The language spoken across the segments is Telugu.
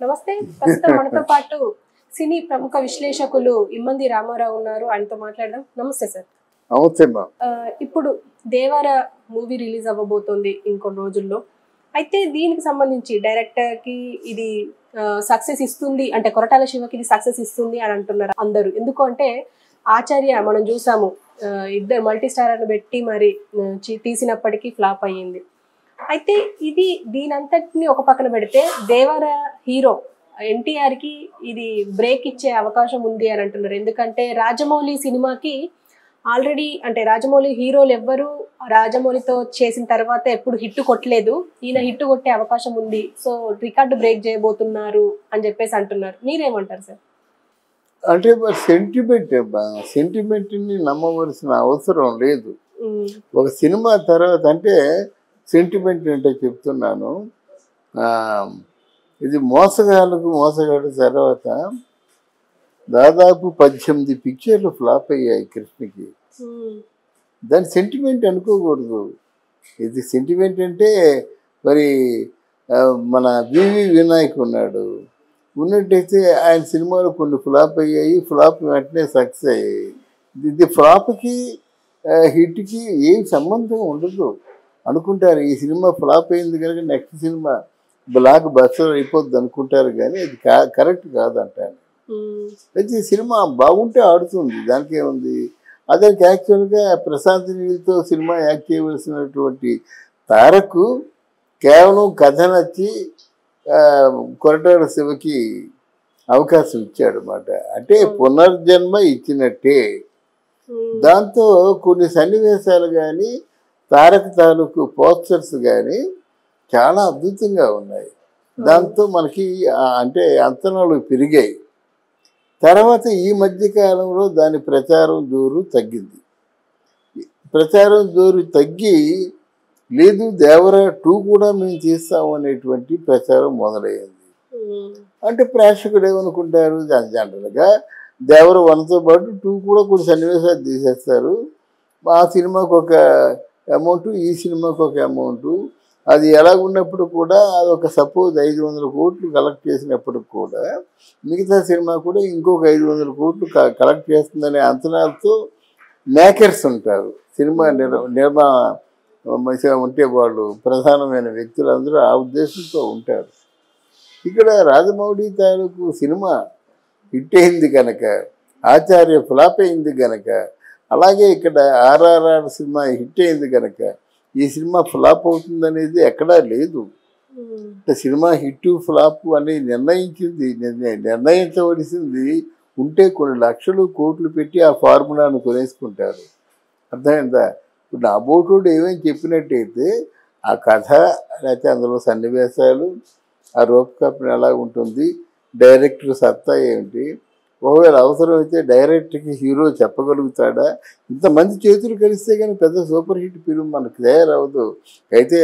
నమస్తే. ప్రస్తుతం మనతో పాటు సినీ ప్రముఖ విశ్లేషకులు ఇమ్మంది రామారావు ఉన్నారు. ఆయనతో మాట్లాడదాం. నమస్తే సార్. నమస్తే. ఇప్పుడు దేవర మూవీ రిలీజ్ అవ్వబోతోంది ఇంకొన్ని రోజుల్లో. అయితే దీనికి సంబంధించి డైరెక్టర్ కి ఇది సక్సెస్ ఇస్తుంది అంటే కొరటాల శివకి ఇది సక్సెస్ ఇస్తుంది అని అంటున్నారు అందరూ. ఎందుకు అంటే ఆచార్య మనం చూసాము, ఇద్దరు మల్టీ స్టార్ పెట్టి మరి తీసినప్పటికీ ఫ్లాప్ అయ్యింది. అయితే ఇది దీనంతటిని ఒక పక్కన పెడితే దేవర హీరో ఎన్టీఆర్ కి ఇది బ్రేక్ ఇచ్చే అవకాశం ఉంది అని అంటున్నారు. ఎందుకంటే రాజమౌళి సినిమాకి ఆల్రెడీ అంటే రాజమౌళి హీరోలు ఎవ్వరు రాజమౌళితో చేసిన తర్వాత ఎప్పుడు హిట్ కొట్టలేదు. ఈయన హిట్ కొట్టే అవకాశం ఉంది, సో రికార్డు బ్రేక్ చేయబోతున్నారు అని చెప్పేసి అంటున్నారు. మీరేమంటారు సార్? అంటే సెంటిమెంట్ని నమ్మవలసిన అవసరం లేదు. ఒక సినిమా తర్వాత అంటే సెంటిమెంట్ అంటే చెప్తున్నాను, ఇది మోసగాడు తర్వాత దాదాపు 18 పిక్చర్లు ఫ్లాప్ అయ్యాయి కృష్ణకి. దాని సెంటిమెంట్ అనుకోకూడదు. ఇది సెంటిమెంట్ అంటే మరి మన వివి వినాయక్ ఉన్నట్టయితే ఆయన సినిమాలు కొన్ని ఫ్లాప్ అయ్యాయి, ఫ్లాప్ వెంటనే సక్సెస్ అయ్యాయి. ఇది ఫ్లాప్కి హిట్కి ఏం సంబంధం ఉండదు అనుకుంటారు. ఈ సినిమా ఫ్లాప్ అయింది కనుక నెక్స్ట్ సినిమా బ్లాక్ బస్టర్ అయిపోద్ది అనుకుంటారు, కానీ అది కరెక్ట్ కాదంటాను. అయితే ఈ సినిమా బాగుంటే ఆడుతుంది, దానికి ఏముంది. అదానికి యాక్చువల్గా ప్రశాంత్ నీల్తో సినిమా యాక్ట్ చేయవలసినటువంటి తారకు కేవలం కథ నచ్చి కొరటాల శివకి అవకాశం ఇచ్చాడు అన్నమాట. అంటే పునర్జన్మ ఇచ్చినట్టే. దాంతో కొన్ని సన్నివేశాలు కానీ తారక తాలూకు పోస్టర్స్ కానీ చాలా అద్భుతంగా ఉన్నాయి. దాంతో మనకి అంటే అంచనాలు పెరిగాయి. తర్వాత ఈ మధ్యకాలంలో దాని ప్రచారం జోరు తగ్గింది. ప్రచారం జోరు తగ్గి లేదు దేవర 2 కూడా మేము చేస్తాము అనేటువంటి ప్రచారం మొదలయ్యింది. అంటే ప్రేక్షకులు ఏమనుకుంటారు, జనరల్గా దేవర 1తో పాటు 2 కూడా కొన్ని సన్నివేశాలు తీసేస్తారు. ఆ సినిమాకు ఒక అమౌంట్, ఈ సినిమాకు ఒక అమౌంట్. అది ఎలాగున్నప్పుడు కూడా అది ఒక సపోజ్ 500 కోట్లు కలెక్ట్ చేసినప్పుడు కూడా మిగతా సినిమా కూడా ఇంకొక 500 కోట్లు కలెక్ట్ చేస్తుందనే అంచనాలతో మేకర్స్ ఉంటారు. సినిమా నిర్మాణ ఉంటే వాళ్ళు ప్రధానమైన వ్యక్తులందరూ ఆ ఉద్దేశంతో ఉంటారు. ఇక్కడ రాజమౌళి తాలూకు సినిమా హిట్ అయింది కనుక, ఆచార్య ఫ్లాప్ అయింది కనుక, అలాగే ఇక్కడ RRR సినిమా హిట్ అయింది కనుక ఈ సినిమా ఫ్లాప్ అవుతుందనేది ఎక్కడా లేదు. సినిమా హిట్ ఫ్లాప్ అనేది నిర్ణయించవలసింది ఉంటే కొన్ని లక్షలు కోట్లు పెట్టి ఆ ఫార్ములాను కొనేసుకుంటారు. అర్థమైందా? ఇప్పుడు నా బోటోడు ఏమేమి చెప్పినట్టయితే ఆ కథ లేకపోతే అందులో సన్నివేశాలు, ఆ రూపకల్పన ఎలా ఉంటుంది, డైరెక్టర్ సత్తా ఏమిటి, ఒకవేళ అవసరమైతే డైరెక్టర్కి హీరో చెప్పగలుగుతాడా, ఇంతమంది చేతులు కలిస్తే కానీ పెద్ద సూపర్ హిట్ ఫిల్మ్ మనకు తయారవదు. అయితే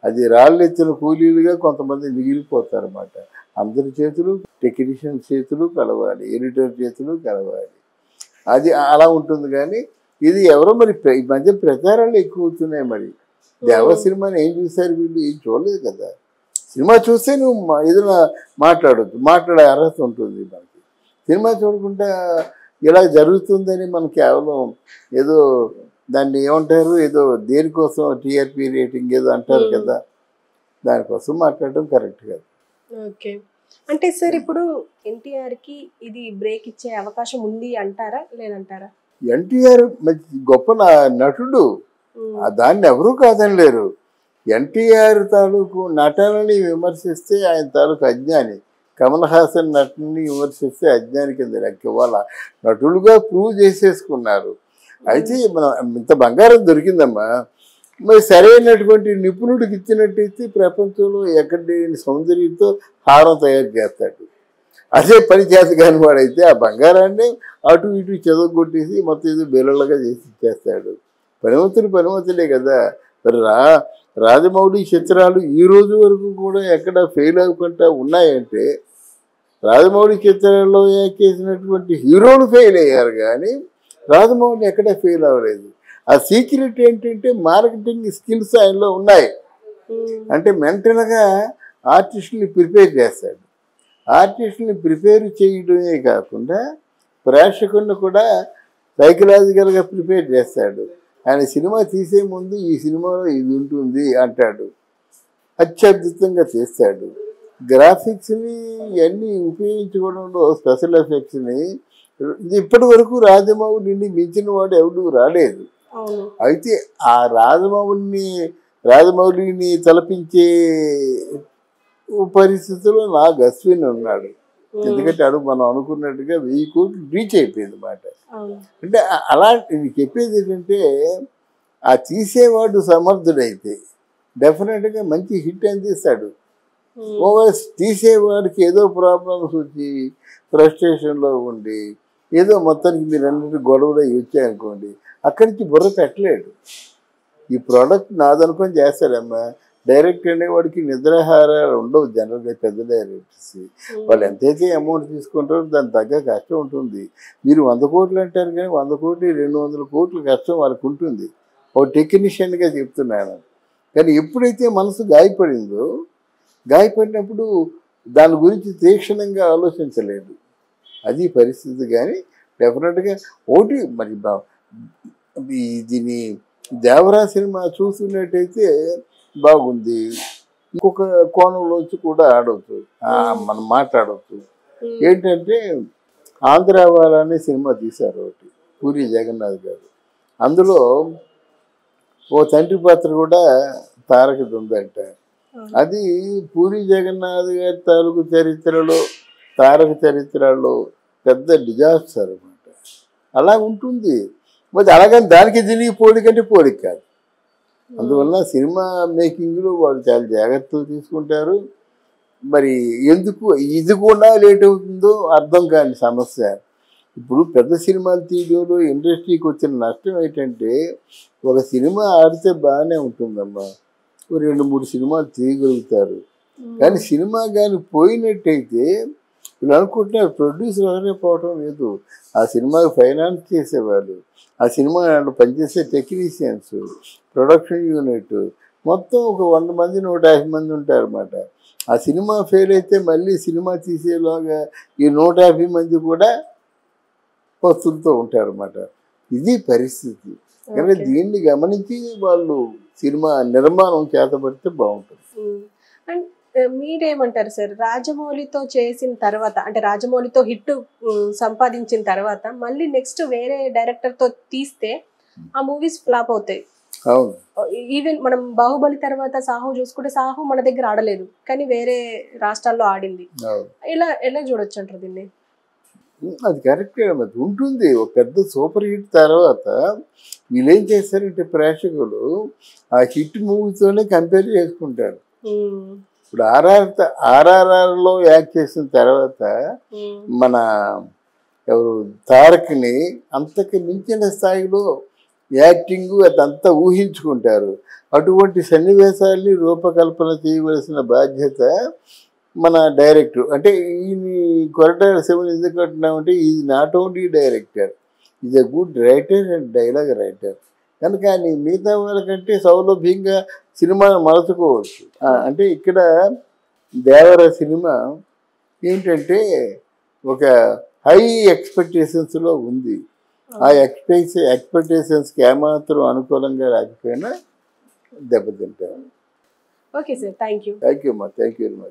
అది రాళ్ళెత్తిన కూలీలుగా కొంతమంది మిగిలిపోతారన్నమాట. అందరి చేతులు, టెక్నీషియన్ చేతులు కలవాలి, ఎడిటర్ చేతులు కలవాలి. అది అలా ఉంటుంది. కానీ ఇది ఎవరో మరి ఈ మధ్య ప్రచారాలు ఎక్కువ అవుతున్నాయి. మరి దేవ సినిమాని ఏం చూశారు వీళ్ళు? ఏం చూడలేదు కదా. సినిమా చూస్తే నువ్వు ఏదైనా మాట్లాడే అర్హత ఉంటుంది మనకి. సినిమా చూడకుండా ఇలా జరుగుతుందని మనం కేవలం ఏదో దాన్ని ఏమంటారు, ఏదో దేనికోసం టీఆర్పీ రేటింగ్ ఏదో అంటారు కదా, దానికోసం మాట్లాడడం కరెక్ట్ కాదు. ఓకే. అంటే సార్ ఇప్పుడు ఎన్టీఆర్కి ఇది బ్రేక్ ఇచ్చే అవకాశం ఉంది అంటారా, లేదంటారా? ఎన్టీఆర్ గొప్ప నటుడు, దాన్ని ఎవరూ కాదనలేరు. ఎన్టీఆర్ తాలూకు నటనని విమర్శిస్తే ఆయన తాలూకు అజ్ఞాని. కమల్ హాసన్ నటుని విమర్శిస్తే అజ్ఞాని కింద లెక్క. వాళ్ళ నటులుగా ప్రూవ్ చేసేసుకున్నారు. అయితే మనం ఇంత బంగారం దొరికిందమ్మా, మరి సరైనటువంటి నిపుణుడికి ఇచ్చినట్టయితే ప్రపంచంలో ఎక్కడ సౌందర్యంతో హారం తయారు చేస్తాడు. అదే పని చేత కాని వాడైతే ఆ బంగారాన్ని అటు ఇటు చెదగొట్టేసి మొత్తం ఏదో బెల్లలుగా చేసి ఇచ్చేస్తాడు. పనివంతులే కదా. మరి రాజమౌళి చిత్రాలు ఈ రోజు వరకు కూడా ఎక్కడ ఫెయిల్ అవ్వకుండా ఉన్నాయంటే రాజమౌళి చిత్రాల్లో చేసినటువంటి హీరోలు ఫెయిల్ అయ్యారు, కానీ రాజమౌళి ఎక్కడ ఫెయిల్ అవ్వలేదు. ఆ సీక్రెట్ ఏంటంటే మార్కెటింగ్ స్కిల్స్ ఆయనలో ఉన్నాయి. అంటే మెంటల్గా ఆర్టిస్టుని ప్రిపేర్ చేస్తాడు. ఆర్టిస్టుని ప్రిపేర్ చేయడమే కాకుండా ప్రేక్షకులను కూడా సైకలాజికల్గా ప్రిపేర్ చేస్తాడు. ఆయన సినిమా తీసే ముందు ఈ సినిమాలో ఇది ఉంటుంది అంటాడు, అత్యద్భుతంగా చేస్తాడు. గ్రాఫిక్స్ని ఇవన్నీ ఉపయోగించుకోవడంలో స్పెషల్ ఎఫెక్ట్స్ని ఇప్పటి వరకు రాజమౌళిని మించిన వాడు ఎవడు రాలేదు. అయితే ఆ రాజమౌళిని తలపించే పరిస్థితుల్లో నాకు అశ్విన్ ఉన్నాడు. ఎందుకంటే అడుగు మనం అనుకున్నట్టుగా 1000 కోట్లు రీచ్ అయిపోయింది అన్నమాట. అంటే అలాంటి చెప్పేది ఏంటంటే ఆ తీసేవాడు సమర్థుడైతే డెఫినెట్గా మంచి హిట్ అందిస్తాడు. ఓవర్ తీసేవాడికి ఏదో ప్రాబ్లమ్స్ వచ్చి ఫ్రస్ట్రేషన్లో ఉండి ఏదో మొత్తానికి మీరు అన్నిటి గొడవలు వచ్చాయనుకోండి, అక్కడి నుంచి బుర్ర పెట్టలేడు. ఈ ప్రోడక్ట్ నాదనుకొని చేస్తాడమ్మా. డైరెక్టర్ అనేవాడికి నిద్రాహారాలు ఉండవు జనరల్గా. పెద్ద డైరెక్టర్స్ వాళ్ళు ఎంతైతే అమౌంట్ తీసుకుంటారో దానికి తగ్గ కష్టం ఉంటుంది. మీరు 100 కోట్లు అంటారు కానీ 100 కోట్లు 200 కోట్లు కష్టం వాళ్ళకు ఉంటుంది. ఒక టెక్నీషియన్గా చెప్తున్నాను. కానీ ఎప్పుడైతే మనసు గాయపడినప్పుడు దాని గురించి తీక్షణంగా ఆలోచించలేదు. అది పరిస్థితి. కానీ డెఫినెట్గా ఒకటి మరి దీని దేవరా సినిమా చూస్తున్నట్టయితే బాగుంది. ఇంకొక కోణంలోంచి కూడా ఆడవచ్చు, మనం మాట్లాడవచ్చు. ఏంటంటే ఆంధ్ర వాళ్ళనే సినిమా తీశారు ఒకటి, పూరి జగన్నాథ్ గారు. అందులో ఓ తండ్రి పాత్ర కూడా తారకది ఉందంట. అది పూరి జగన్నాథ్ గారి తాలూకు చరిత్రలో తారక చరిత్రలో పెద్ద డిజాస్టర్ అనమాట. అలా ఉంటుంది. మరి అలాగని దానికి దీనికి పోలికంటే పోలిక కాదు. అందువల్ల సినిమా మేకింగ్లో వాళ్ళు చాలా జాగ్రత్తలు తీసుకుంటారు. మరి ఎందుకు ఇది కూడా లేట్ అవుతుందో అర్థం కాని సమస్య. ఇప్పుడు పెద్ద సినిమాలు తీయడంలో ఇండస్ట్రీకి వచ్చిన నష్టం ఏంటంటే, ఒక సినిమా ఆడితే బాగానే ఉంటుందమ్మా, 2-3 సినిమాలు తీయగలుగుతారు. కానీ సినిమా కానీ పోయినట్టయితే వీళ్ళు అనుకుంటున్నారు ప్రొడ్యూసర్ ఎవరే పోవటం లేదు, ఆ సినిమాకి ఫైనాన్స్ చేసేవాళ్ళు, ఆ సినిమా పనిచేసే టెక్నీషియన్స్, ప్రొడక్షన్ యూనిట్ మొత్తం ఒక 100 మంది 150 మంది ఉంటారన్నమాట. ఆ సినిమా ఫెయిల్ అయితే మళ్ళీ సినిమా తీసేలాగా ఈ 150 మంది కూడా వస్తులతో ఉంటారన్నమాట. ఇది పరిస్థితి. కానీ దీన్ని గమనించి వాళ్ళు సినిమా నిర్మాణం చేతబడితే బాగుంటుంది. అండ్ మీరేమంటారు సార్, రాజమౌళితో చేసిన తర్వాత అంటే రాజమౌళితో హిట్ సంపాదించిన తర్వాత మళ్ళీ నెక్స్ట్ వేరే డైరెక్టర్తో తీస్తే ఆ మూవీస్ ఫ్లాప్ అవుతాయి? అవును. ఈవెన్ మనం బాహుబలి తర్వాత సాహు చూసుకుంటే సాహు మన దగ్గర ఆడలేదు కానీ వేరే రాష్ట్రాల్లో ఆడింది. ఎలా చూడొచ్చు అంటారు దీన్ని? అది కరెక్టే ఉంటుంది. ఒక పెద్ద సూపర్ హిట్ తర్వాత వీళ్ళు ఏం చేస్తారంటే ప్రేక్షకులు ఆ హిట్ మూవీతోనే కంపేర్ చేసుకుంటారు. ఇప్పుడు ఆర్ఆర్ఆర్లో యాక్ట్ చేసిన తర్వాత మన ఎవరు తారక్ని అంతకు మించిన స్థాయిలో యాక్టింగ్ అదంతా ఊహించుకుంటారు. అటువంటి సన్నివేశాల్ని రూపకల్పన చేయవలసిన బాధ్యత మన డైరెక్టర్. అంటే ఈయన కొరటాల శివని ఎందుకు అంటున్నామంటే is not only director, is a good writer and dialogue writer. కనుక ఆయన మిగతా వాళ్ళకంటే సౌలభ్యంగా సినిమాను మలుచుకోవచ్చు. అంటే ఇక్కడ దేవర సినిమా ఏంటంటే ఒక హై ఎక్స్పెక్టేషన్స్లో ఉంది. ఆ ఎక్స్పెక్టేషన్స్కి ఏమాత్రం అనుకూలంగా రాకపోయినా దెబ్బతింటారు. Okay sir, thank you. Thank you అమ్మా, థ్యాంక్ యూ వెరీ మచ్.